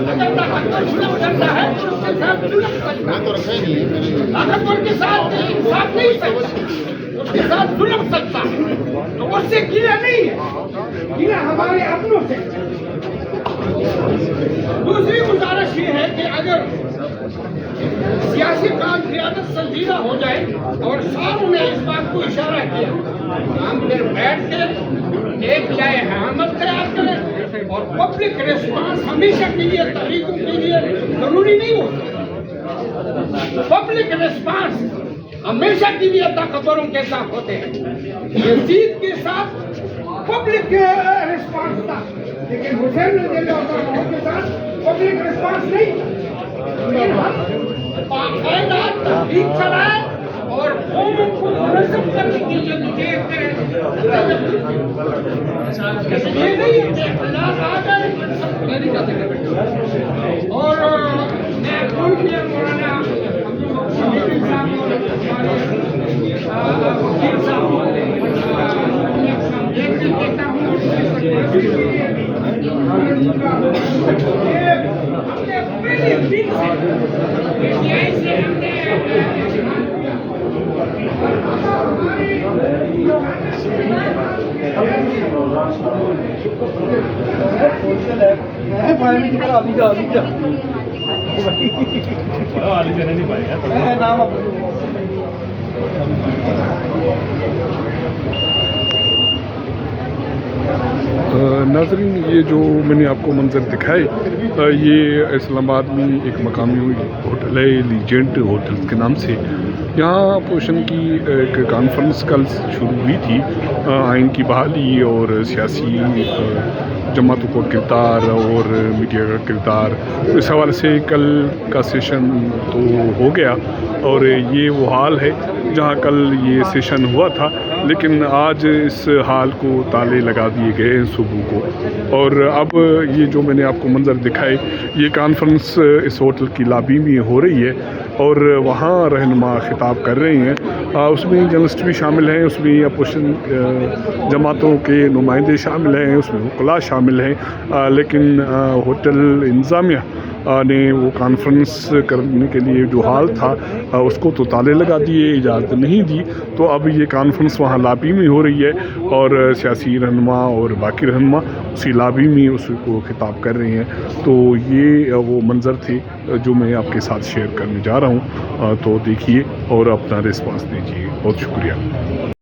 کرتا ہے ظلم کرتا ہے تو اس کے ساتھ ظلم کرتا ہے. اگر وہ کے ساتھ انصاف نہیں سکتا اس کے ساتھ ظلم سکتا ہے تو اس سے گلہ نہیں ہے, گلہ ہمارے اپنوں سے. دوسری گزارش یہ ہے کہ اگر سیاسی کام قیادت سنجیدہ ہو جائے اور ساروں نے اس بات کو اشارہ کیا, ہم پھر بیٹھ کے ایک جائے حکومت تیار کریں اور پبلک ریسپانس ہمیشہ کے لیے تحریکوں کے لیے ضروری نہیں ہوتا. پبلک ریسپانس ہمیشہ کے لیے طاقتوروں کے ساتھ ہوتے ہیں. یزید کے ساتھ پبلک ریسپانس تھا لیکن حسین رضی اللہ عنہ کے ساتھ پبلک ریسپانس نہیں تھا. باقاعدہ تحریک چلائے اور قوموں کو منظم کرنے کے لیے مجھے یہ نہیں اختلاف آ جائے اور میں کون کیا مولانا شمیل صاحب اور وکیل صاحب ایک دن کہتا ہوں پہلے دن سے ہم نے ناظرین, یہ جو میں نے آپ کو منظر دکھائے یہ اسلام آباد میں ایک مقامی ہوٹل ہے لیجنٹ ہوٹل کے نام سے. یہاں اپوزیشن کی ایک کانفرنس کل شروع ہوئی تھی آئین کی بحالی اور سیاسی جماعتوں کو کردار اور میڈیا کا کردار, اس حوالے سے کل کا سیشن تو ہو گیا اور یہ وہ حال ہے جہاں کل یہ سیشن ہوا تھا لیکن آج اس حال کو تالے لگا دیے گئے ہیں صبح کو. اور اب یہ جو میں نے آپ کو منظر دکھائے یہ کانفرنس اس ہوٹل کی لابی میں ہو رہی ہے اور وہاں رہنما خطاب کر رہے ہیں. اس میں جرنلسٹ بھی شامل ہیں, اس میں اپوزیشن جماعتوں کے نمائندے شامل ہیں, اس میں وکلاء شامل ہیں, لیکن ہوٹل انتظامیہ نے وہ کانفرنس کرنے کے لیے جو حال تھا اس کو تو تالے لگا دیے, اجازت نہیں دی. تو اب یہ کانفرنس وہاں لابی میں ہو رہی ہے اور سیاسی رہنما اور باقی رہنما اسی لابی میں اس کو خطاب کر رہے ہیں. تو یہ وہ منظر تھے جو میں آپ کے ساتھ شیئر کرنے جا رہا ہوں. تو دیکھیے اور اپنا ریسپانس دیجیے. بہت شکریہ.